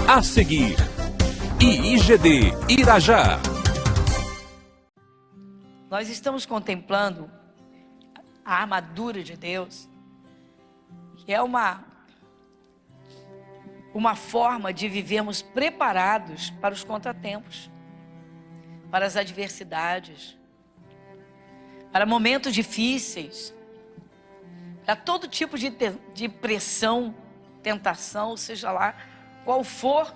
A seguir, IIGD Irajá. Nós estamos contemplando a armadura de Deus, que é uma forma de vivermos preparados para os contratempos, para as adversidades, para momentos difíceis, para todo tipo de pressão, tentação, seja lá qual for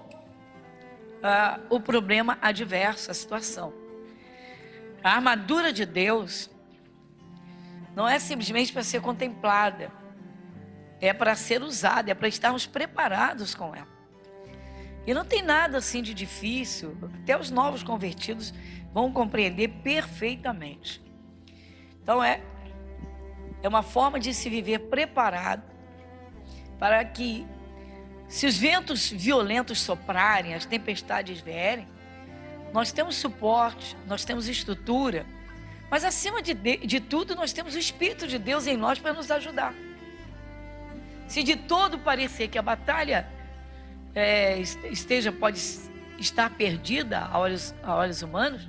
o problema adverso, a situação. A armadura de Deus não é simplesmente para ser contemplada, é para ser usada, é para estarmos preparados com ela. E não tem nada assim de difícil, até os novos convertidos vão compreender perfeitamente. Então é uma forma de se viver preparado para que, se os ventos violentos soprarem, as tempestades vierem, nós temos suporte, nós temos estrutura, mas acima de tudo nós temos o Espírito de Deus em nós para nos ajudar. Se de todo parecer que a batalha pode estar perdida a olhos humanos,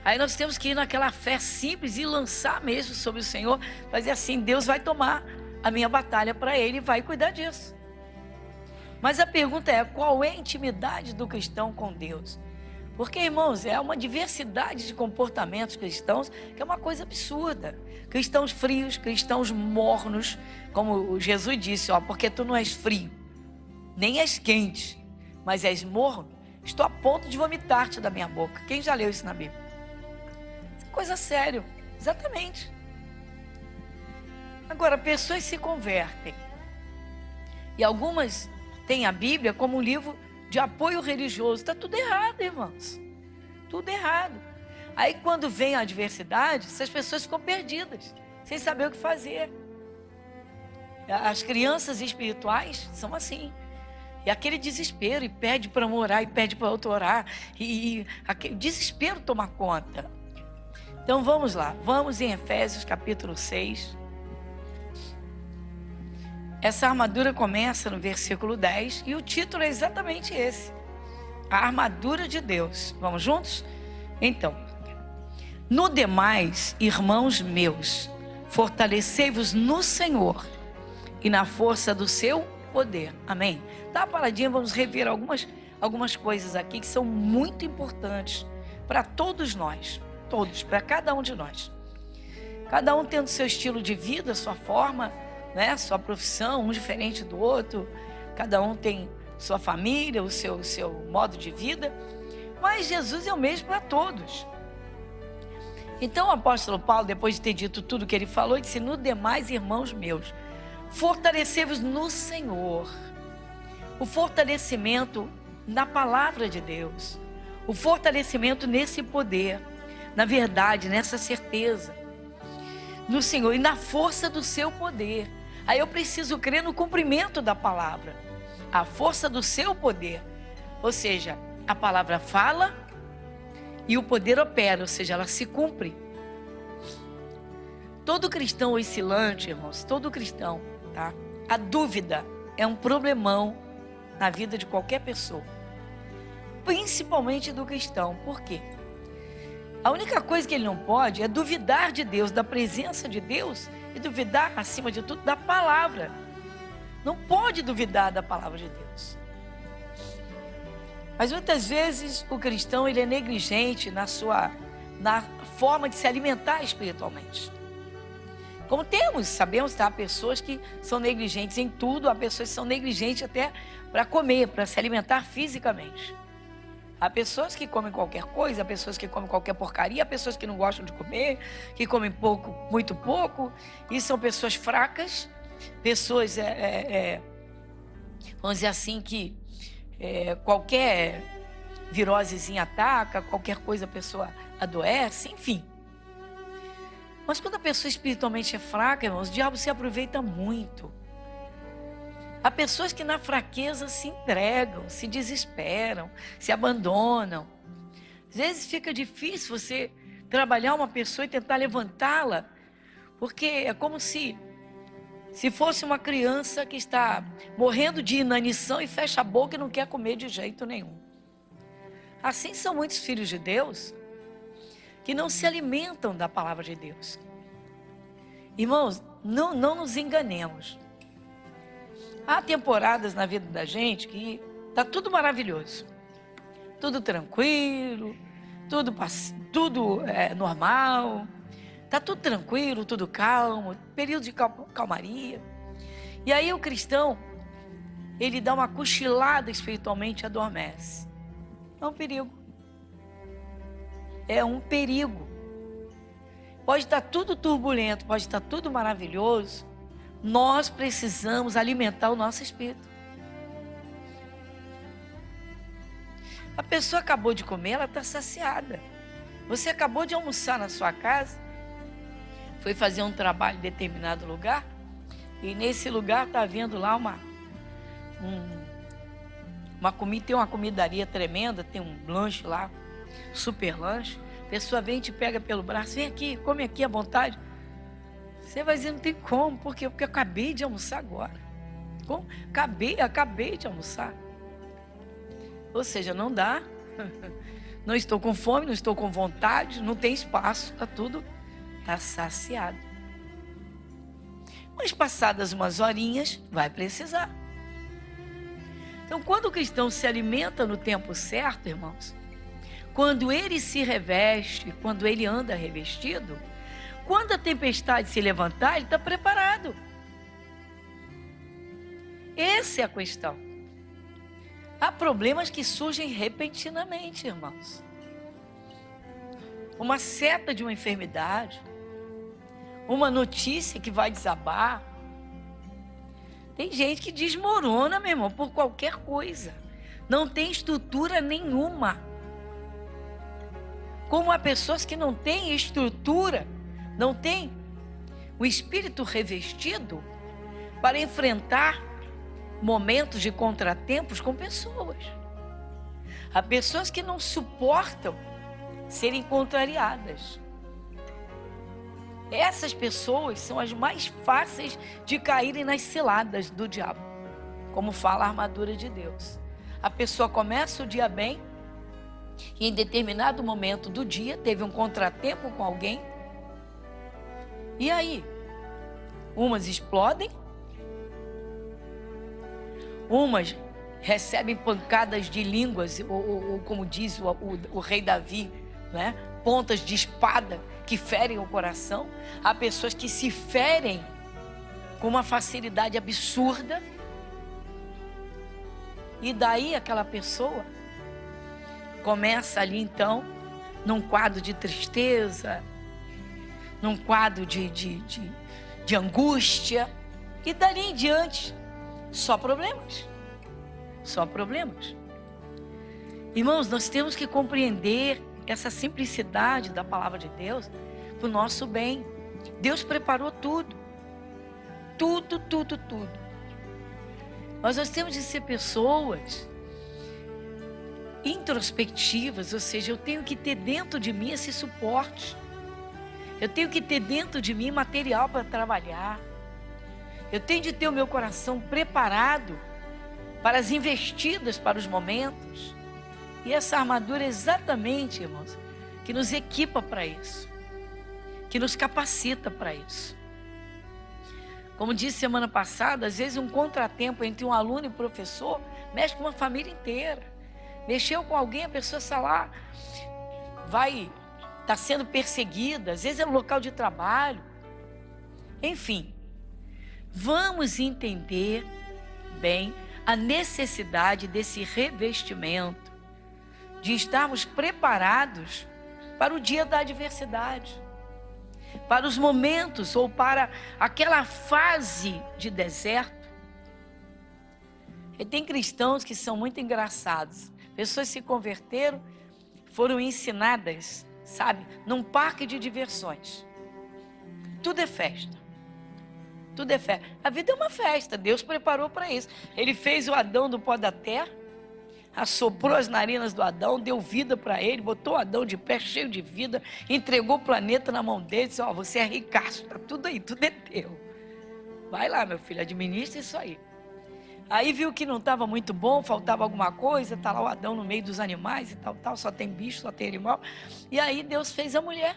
aí nós temos que ir naquela fé simples e lançar mesmo sobre o Senhor, fazer assim: Deus vai tomar a minha batalha para Ele e vai cuidar disso. Mas a pergunta é: qual é a intimidade do cristão com Deus? Porque, irmãos, é uma diversidade de comportamentos cristãos que é uma coisa absurda. Cristãos frios, cristãos mornos, como Jesus disse, porque tu não és frio, nem és quente, mas és morno, estou a ponto de vomitar-te da minha boca. Quem já leu isso na Bíblia? Isso é coisa séria, exatamente. Agora, pessoas se convertem, e algumas têm a Bíblia como um livro de apoio religioso. Está tudo errado, irmãos, tudo errado. Aí quando vem a adversidade, essas pessoas ficam perdidas, sem saber o que fazer. As crianças espirituais são assim, e aquele desespero, e pede para um orar, e pede para outro orar, e aquele desespero toma conta. Então vamos lá, vamos em Efésios capítulo 6. Essa armadura começa no versículo 10 e o título é exatamente esse: a armadura de Deus. Vamos juntos? Então: no demais, irmãos meus, fortalecei-vos no Senhor e na força do seu poder. Amém? Tá, paradinha, vamos rever algumas coisas aqui que são muito importantes para todos nós, todos, para cada um de nós. Cada um tendo seu estilo de vida, sua forma, né, sua profissão, um diferente do outro, cada um tem sua família, o seu modo de vida, mas Jesus é o mesmo para todos. Então o apóstolo Paulo, depois de ter dito tudo que ele falou, disse: no demais, irmãos meus, fortalecei-vos no Senhor. O fortalecimento na palavra de Deus, o fortalecimento nesse poder, na verdade, nessa certeza, no Senhor e na força do seu poder. Aí eu preciso crer no cumprimento da palavra, a força do seu poder, ou seja, a palavra fala e o poder opera, ou seja, ela se cumpre. Todo cristão oscilante, irmãos, todo cristão, tá? A dúvida é um problemão na vida de qualquer pessoa, principalmente do cristão. Por quê? A única coisa que ele não pode é duvidar de Deus, da presença de Deus, e duvidar, acima de tudo, da palavra. Não pode duvidar da palavra de Deus. Mas muitas vezes o cristão, ele é negligente na forma de se alimentar espiritualmente. Como sabemos, tá? Há pessoas que são negligentes em tudo, há pessoas que são negligentes até para comer, para se alimentar fisicamente. Há pessoas que comem qualquer coisa, há pessoas que comem qualquer porcaria, há pessoas que não gostam de comer, que comem pouco, muito pouco, e são pessoas fracas, pessoas, vamos dizer assim, que qualquer virosezinha ataca, qualquer coisa a pessoa adoece, enfim. Mas quando a pessoa espiritualmente é fraca, irmãos, o diabo se aproveita muito. Há pessoas que na fraqueza se entregam, se desesperam, se abandonam. Às vezes fica difícil você trabalhar uma pessoa e tentar levantá-la, porque é como se Se fosse uma criança que está morrendo de inanição e fecha a boca e não quer comer de jeito nenhum. Assim são muitos filhos de Deus que não se alimentam da palavra de Deus. Irmãos, não nos enganemos. Há temporadas na vida da gente que está tudo maravilhoso. Tudo tranquilo, tudo normal. Está tudo tranquilo, tudo calmo, período de calmaria. E aí o cristão, ele dá uma cochilada espiritualmente e adormece. É um perigo. É um perigo. Pode estar tudo turbulento, pode estar tudo maravilhoso. Nós precisamos alimentar o nosso espírito. A pessoa acabou de comer, ela está saciada. Você acabou de almoçar na sua casa, foi fazer um trabalho em determinado lugar, e nesse lugar está havendo lá uma comida, tem uma comidaria tremenda, tem um lanche lá, super lanche. A pessoa vem e te pega pelo braço, vem aqui, come aqui à vontade. Você vai dizer, não tem como, por quê? Porque eu acabei de almoçar agora. Como? Acabei de almoçar. Ou seja, não dá. Não estou com fome, não estou com vontade, não tem espaço, está saciado. Mas passadas umas horinhas, vai precisar. Então, quando o cristão se alimenta no tempo certo, irmãos, quando ele se reveste, quando ele anda revestido, quando a tempestade se levantar, ele está preparado. Essa é a questão. Há problemas que surgem repentinamente, irmãos. Uma seta de uma enfermidade, uma notícia que vai desabar. Tem gente que desmorona, meu irmão, por qualquer coisa. Não tem estrutura nenhuma. Como há pessoas que não têm estrutura, não têm o espírito revestido para enfrentar momentos de contratempos com pessoas. Há pessoas que não suportam serem contrariadas. Essas pessoas são as mais fáceis de caírem nas ciladas do diabo, como fala a armadura de Deus. A pessoa começa o dia bem e em determinado momento do dia teve um contratempo com alguém. E aí? Umas explodem, umas recebem pancadas de línguas, ou como diz o rei Davi, né? Pontas de espada que ferem o coração. Há pessoas que se ferem com uma facilidade absurda. E daí aquela pessoa começa ali então, num quadro de tristeza, num quadro de angústia. E dali em diante, só problemas. Só problemas. Irmãos, nós temos que compreender essa simplicidade da palavra de Deus para o nosso bem. Deus preparou tudo. Tudo. Mas nós temos de ser pessoas introspectivas, ou seja, eu tenho que ter dentro de mim esse suporte. Eu tenho que ter dentro de mim material para trabalhar. Eu tenho de ter o meu coração preparado para as investidas, para os momentos. E essa armadura é exatamente, irmãos, que nos equipa para isso, que nos capacita para isso. Como disse semana passada, às vezes um contratempo entre um aluno e um professor mexe com uma família inteira. Mexeu com alguém, a pessoa está lá, está sendo perseguida, às vezes é no local de trabalho. Enfim, vamos entender bem a necessidade desse revestimento, de estarmos preparados para o dia da adversidade, para os momentos ou para aquela fase de deserto. E tem cristãos que são muito engraçados. Pessoas se converteram, foram ensinadas, sabe, num parque de diversões. Tudo é festa. Tudo é festa. A vida é uma festa, Deus preparou para isso. Ele fez o Adão do pó da terra, assoprou as narinas do Adão, deu vida para ele, botou o Adão de pé, cheio de vida, entregou o planeta na mão dele, disse, ó, você é ricaço, tá tudo aí, tudo é teu. Vai lá, meu filho, administra isso aí. Aí viu que não estava muito bom, faltava alguma coisa, tá lá o Adão no meio dos animais e tal, só tem bicho, só tem animal. E aí Deus fez a mulher,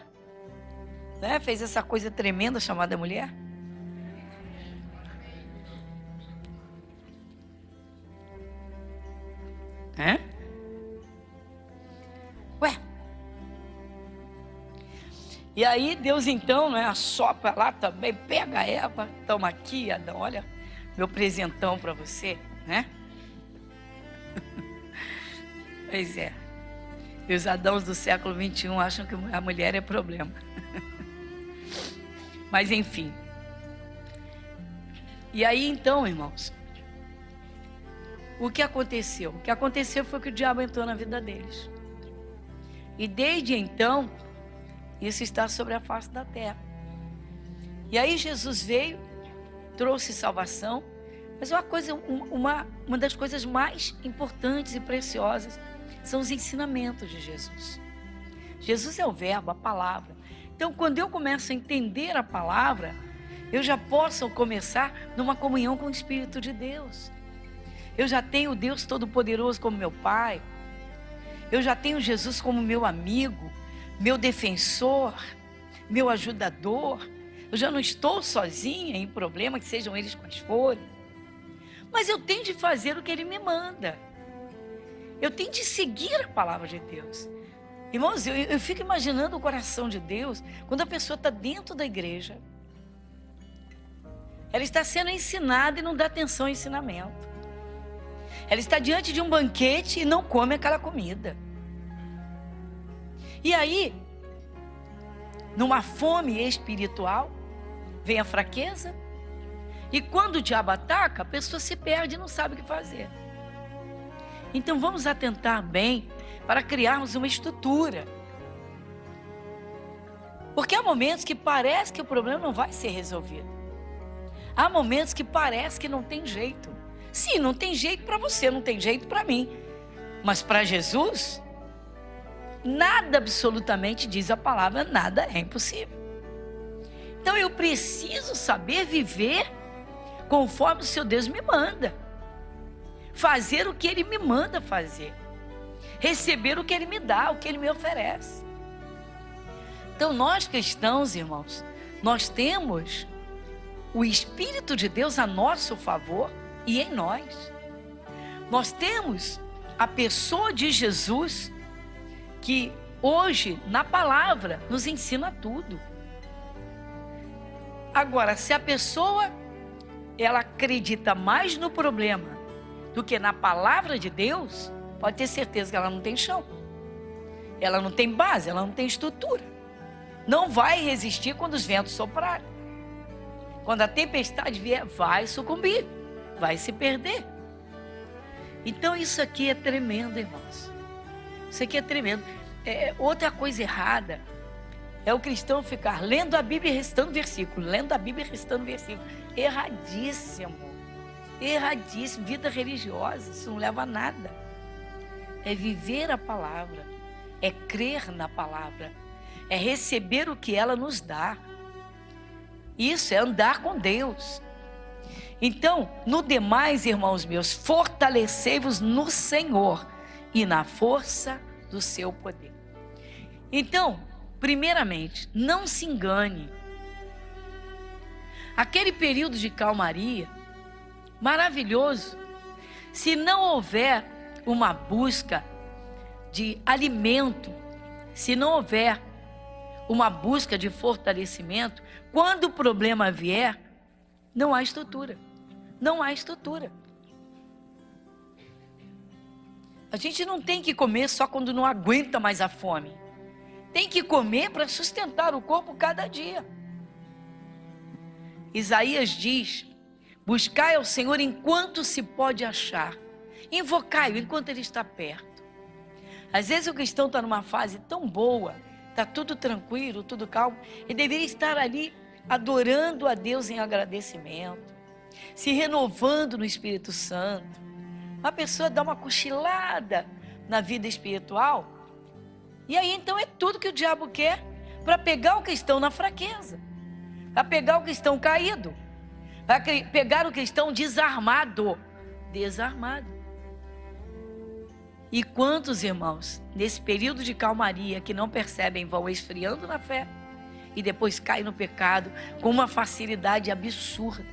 né? Fez essa coisa tremenda chamada mulher. Ué. E aí Deus então, né, assopra lá também, pega a Eva, toma aqui, Adão, olha, meu presentão para você, né? Pois é. E os Adãos do século 21 acham que a mulher é problema. Mas enfim. E aí então, irmãos, o que aconteceu? O que aconteceu foi que o diabo entrou na vida deles. E desde então, isso está sobre a face da terra. E aí Jesus veio, trouxe salvação, mas uma das coisas mais importantes e preciosas são os ensinamentos de Jesus. Jesus é o verbo, a palavra. Então, quando eu começo a entender a palavra, eu já posso começar numa comunhão com o Espírito de Deus. Eu já tenho o Deus Todo-Poderoso como meu Pai. Eu já tenho Jesus como meu amigo, meu defensor, meu ajudador. Eu já não estou sozinha em problemas, que sejam eles quais forem. Mas eu tenho de fazer o que Ele me manda. Eu tenho de seguir a palavra de Deus. Irmãos, eu fico imaginando o coração de Deus quando a pessoa está dentro da igreja. Ela está sendo ensinada e não dá atenção ao ensinamento. Ela está diante de um banquete e não come aquela comida. E aí, numa fome espiritual, vem a fraqueza. E quando o diabo ataca, a pessoa se perde e não sabe o que fazer. Então vamos atentar bem para criarmos uma estrutura. Porque há momentos que parece que o problema não vai ser resolvido. Há momentos que parece que não tem jeito. Sim, não tem jeito para você, não tem jeito para mim. Mas para Jesus, nada absolutamente, diz a palavra, nada é impossível. Então eu preciso saber viver conforme o seu Deus me manda. Fazer o que Ele me manda fazer. Receber o que Ele me dá, o que Ele me oferece. Então nós cristãos, irmãos, nós temos o Espírito de Deus a nosso favor e em nós. Nós temos a pessoa de Jesus que hoje, na palavra, nos ensina tudo. Agora, se a pessoa ela acredita mais no problema do que na palavra de Deus, pode ter certeza que ela não tem chão. Ela não tem base, ela não tem estrutura. Não vai resistir quando os ventos soprarem. Quando a tempestade vier, vai sucumbir, vai se perder. Então isso aqui é tremendo, irmãos. Isso aqui é tremendo. Outra coisa errada é o cristão ficar lendo a Bíblia e recitando versículo, lendo a Bíblia e recitando versículo. Erradíssimo. Erradíssimo. Vida religiosa, isso não leva a nada. É viver a palavra, é crer na palavra, é receber o que ela nos dá. Isso é andar com Deus. Então, no demais, irmãos meus, fortalecei-vos no Senhor e na força do seu poder. Então, primeiramente, não se engane. Aquele período de calmaria, maravilhoso, se não houver uma busca de alimento, se não houver uma busca de fortalecimento, quando o problema vier, não há estrutura. Não há estrutura. A gente não tem que comer só quando não aguenta mais a fome. Tem que comer para sustentar o corpo cada dia. Isaías diz: buscai ao Senhor enquanto se pode achar. Invocai-o enquanto Ele está perto. Às vezes o cristão está numa fase tão boa, está tudo tranquilo, tudo calmo, e deveria estar ali adorando a Deus em agradecimento, se renovando no Espírito Santo. A pessoa dá uma cochilada na vida espiritual, e aí então é tudo que o diabo quer para pegar o cristão na fraqueza, para pegar o cristão caído, Vai pegar o cristão desarmado. E quantos irmãos, nesse período de calmaria, que não percebem, vão esfriando na fé e depois caem no pecado com uma facilidade absurda.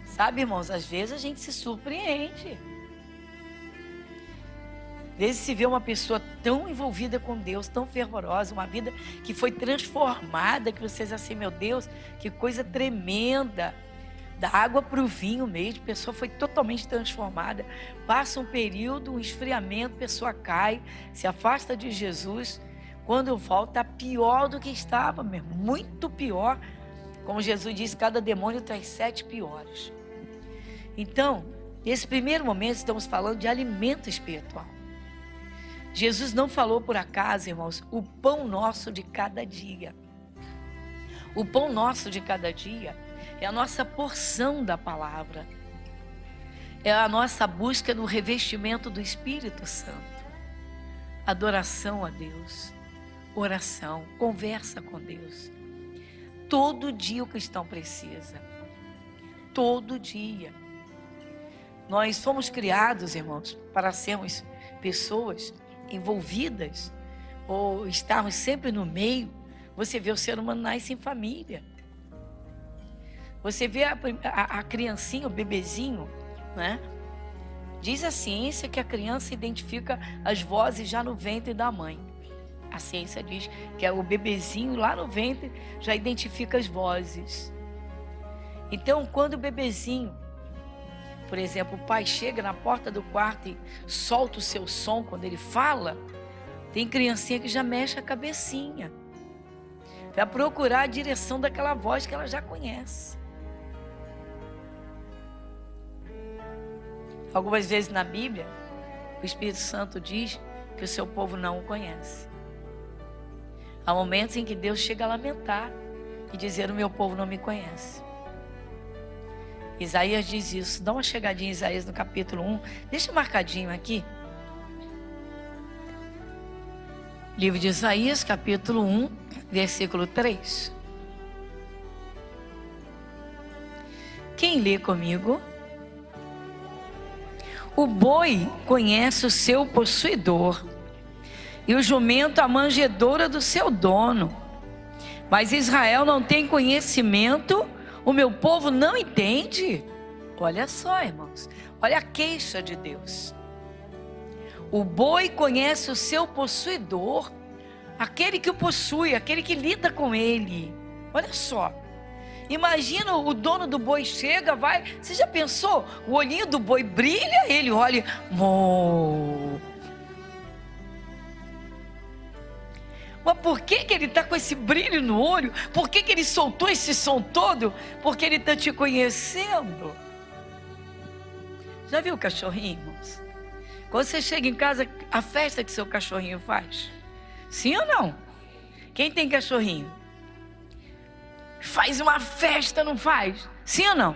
Sabe, irmãos, às vezes a gente se surpreende. Às vezes se vê uma pessoa tão envolvida com Deus, tão fervorosa, uma vida que foi transformada, que vocês assim, meu Deus, que coisa tremenda. Da água para o vinho mesmo, a pessoa foi totalmente transformada. Passa um período, um esfriamento, a pessoa cai, se afasta de Jesus. Quando volta, pior do que estava mesmo, muito pior. Como Jesus disse, cada demônio traz 7 piores. Então, nesse primeiro momento, estamos falando de alimento espiritual. Jesus não falou por acaso, irmãos, o pão nosso de cada dia. O pão nosso de cada dia é a nossa porção da palavra. É a nossa busca no revestimento do Espírito Santo. Adoração a Deus. Oração. Conversa com Deus. Todo dia o cristão precisa. Todo dia. Nós fomos criados, irmãos, para sermos pessoas envolvidas ou estarmos sempre no meio. Você vê o ser humano nasce em família. Você vê a criancinha, o bebezinho, né? Diz a ciência que a criança identifica as vozes já no ventre da mãe. A ciência diz que é o bebezinho lá no ventre já identifica as vozes. Então, quando o bebezinho, por exemplo, o pai chega na porta do quarto e solta o seu som quando ele fala, tem criancinha que já mexe a cabecinha para procurar a direção daquela voz que ela já conhece. Algumas vezes na Bíblia, o Espírito Santo diz que o seu povo não o conhece. Há momentos em que Deus chega a lamentar e dizer: o meu povo não me conhece. Isaías diz isso. Dá uma chegadinha em Isaías no capítulo 1. Deixa marcadinho aqui. Livro de Isaías, capítulo 1, versículo 3. Quem lê comigo? O boi conhece o seu possuidor, e o jumento a manjedoura do seu dono. Mas Israel não tem conhecimento, o meu povo não entende. Olha só, irmãos, olha a queixa de Deus. O boi conhece o seu possuidor, aquele que o possui, aquele que lida com ele. Olha só. Imagina o dono do boi chega, vai. Você já pensou? O olhinho do boi brilha, ele olha. Mo. Mas por que ele está com esse brilho no olho? Por que ele soltou esse som todo? Porque ele está te conhecendo. Já viu o cachorrinho, irmãos? Quando você chega em casa, a festa que seu cachorrinho faz? Sim ou não? Quem tem cachorrinho? Faz uma festa, não faz? Sim ou não?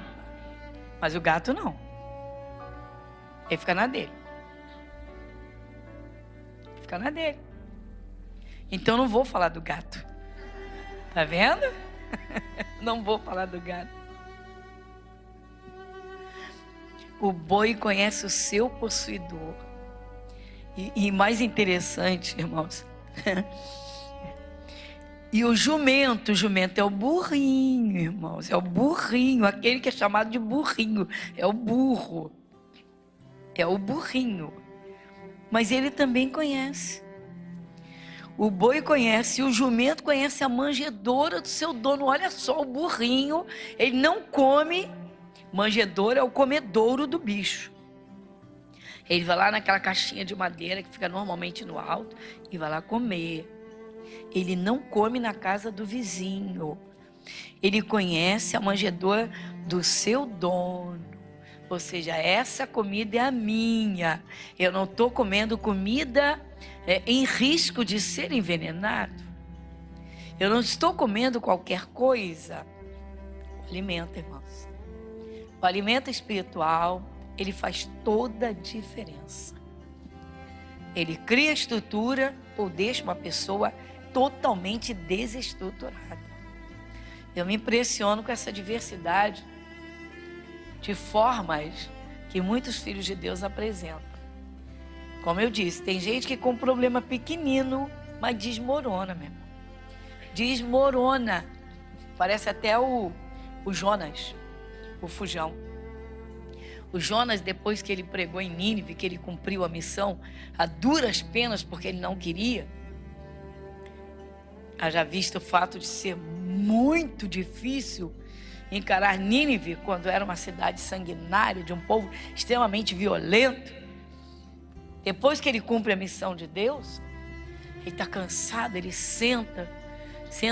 Mas o gato não. Ele fica na dele. Fica na dele. Então não vou falar do gato. Tá vendo? Não vou falar do gato. O boi conhece o seu possuidor. E mais interessante, irmãos. E o jumento é o burrinho, irmãos. É o burrinho, aquele que é chamado de burrinho. É o burro. É o burrinho. Mas ele também conhece. O boi conhece, o jumento conhece a manjedoura do seu dono. Olha só, o burrinho, ele não come. Manjedoura é o comedouro do bicho. Ele vai lá naquela caixinha de madeira que fica normalmente no alto e vai lá comer. Ele não come na casa do vizinho. Ele conhece a manjedoura do seu dono. Ou seja, essa comida é a minha. Eu não estou comendo comida em risco de ser envenenado. Eu não estou comendo qualquer coisa. O alimento, irmãos. O alimento espiritual, ele faz toda a diferença. Ele cria estrutura ou deixa uma pessoa totalmente desestruturada. Eu me impressiono com essa diversidade de formas que muitos filhos de Deus apresentam. Como eu disse, tem gente que com um problema pequenino, mas desmorona, meu irmão. Desmorona. Parece até o Jonas, o fujão. O Jonas, depois que ele pregou em Nínive, que ele cumpriu a missão a duras penas porque ele não queria, haja visto o fato de ser muito difícil encarar Nínive quando era uma cidade sanguinária, de um povo extremamente violento. Depois que ele cumpre a missão de Deus, ele está cansado, ele senta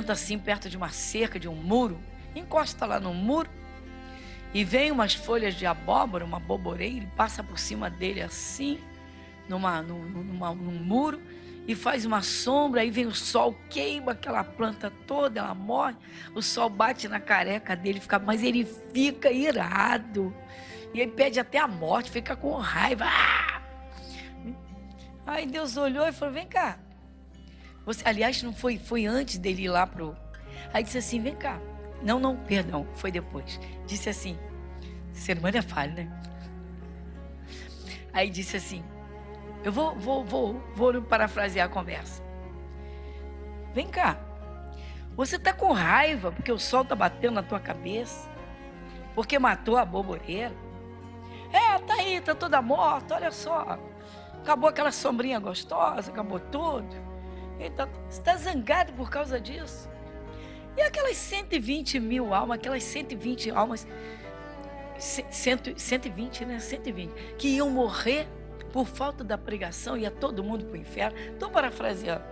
assim perto de uma cerca, de um muro, encosta lá no muro, e vem umas folhas de abóbora, uma boboreira, ele passa por cima dele assim, num muro, e faz uma sombra, aí vem o sol, queima aquela planta toda, ela morre, o sol bate na careca dele, mas ele fica irado, e ele pede até a morte, fica com raiva. Aí Deus olhou e falou, vem cá, aliás, não foi antes dele ir lá aí disse assim, vem cá, não, perdão, foi depois, disse assim, ser humano é falho, né? Aí disse assim, eu vou parafrasear a conversa. Vem cá, você está com raiva porque o sol está batendo na tua cabeça? Porque matou a boboreira? Tá aí, tá toda morta, olha só. Acabou aquela sombrinha gostosa, acabou tudo. Então, você está zangado por causa disso? E aquelas 120 mil almas, 120, né? 120, que iam morrer por falta da pregação, ia todo mundo para o inferno. Estou parafraseando.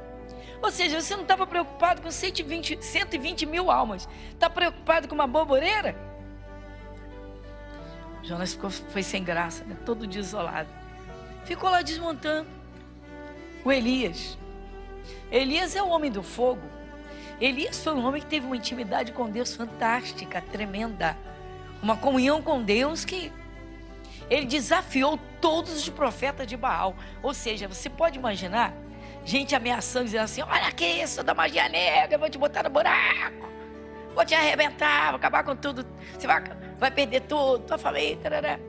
Ou seja, você não estava preocupado com 120 mil almas. Está preocupado com uma boboreira? Jonas foi sem graça, né? Todo desolado. Ficou lá desmontando. O Elias é o homem do fogo. Elias foi um homem que teve uma intimidade com Deus fantástica, tremenda. Uma comunhão com Deus que ele desafiou todos os profetas de Baal. Ou seja, você pode imaginar gente ameaçando, dizendo assim, olha aqui, isso da magia negra, vou te botar no buraco, vou te arrebentar, vou acabar com tudo, você vai perder tudo, tua família, tarará.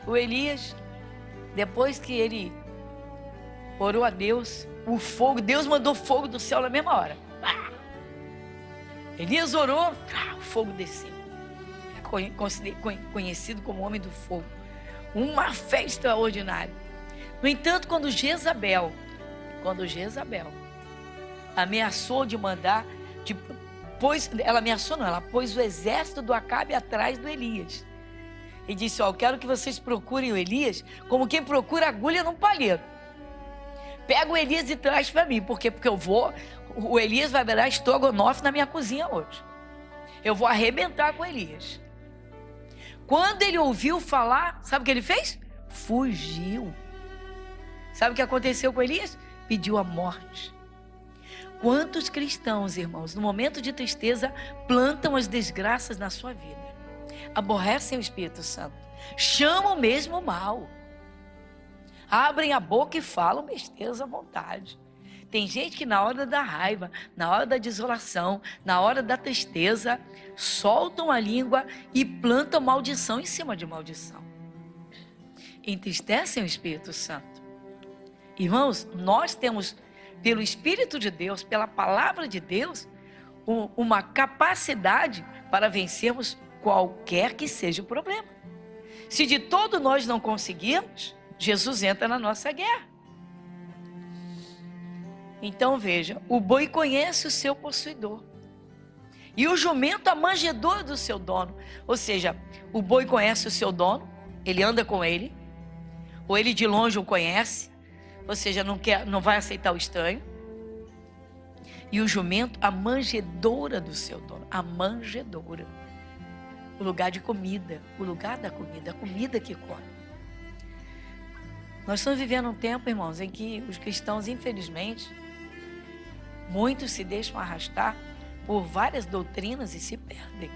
O Elias, depois que ele orou a Deus, o fogo, Deus mandou fogo do céu na mesma hora. Elias orou, o fogo desceu. É conhecido como homem do fogo. Uma fé extraordinária. No entanto, quando Jezabel ameaçou de mandar, ela pôs o exército do Acabe atrás do Elias. E disse, eu quero que vocês procurem o Elias como quem procura agulha num palheiro. Pega o Elias e traz para mim, porque o Elias vai virar estrogonofe na minha cozinha hoje. Eu vou arrebentar com o Elias. Quando ele ouviu falar, sabe o que ele fez? Fugiu. Sabe o que aconteceu com Elias? Pediu a morte. Quantos cristãos, irmãos, no momento de tristeza, plantam as desgraças na sua vida? Aborrecem o Espírito Santo, chamam mesmo o mal, abrem a boca e falam besteiras à vontade. Tem gente que na hora da raiva, na hora da desolação, na hora da tristeza, soltam a língua e plantam maldição em cima de maldição. Entristecem o Espírito Santo. Irmãos, nós temos, pelo Espírito de Deus, pela palavra de Deus, uma capacidade para vencermos qualquer que seja o problema. Se de todo nós não conseguirmos, Jesus entra na nossa guerra. Então veja, o boi conhece o seu possuidor e o jumento a manjedoura do seu dono. Ou seja, o boi conhece o seu dono, ele anda com ele, ou ele de longe o conhece, ou seja, não vai aceitar o estranho. E o jumento a manjedoura do seu dono, a manjedoura, o lugar de comida, o lugar da comida, a comida que come. Nós estamos vivendo um tempo, irmãos, em que os cristãos, infelizmente, muitos se deixam arrastar por várias doutrinas e se perdem.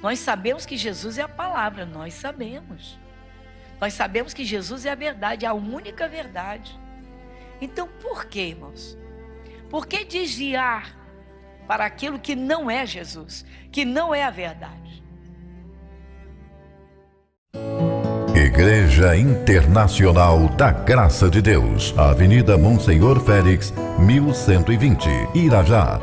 Nós sabemos que Jesus é a palavra, nós sabemos. Nós sabemos que Jesus é a verdade, a única verdade. Então, por que, irmãos? Por que desviar para aquilo que não é Jesus, que não é a verdade. Igreja Internacional da Graça de Deus, Avenida Monsenhor Félix, 1120, Irajá.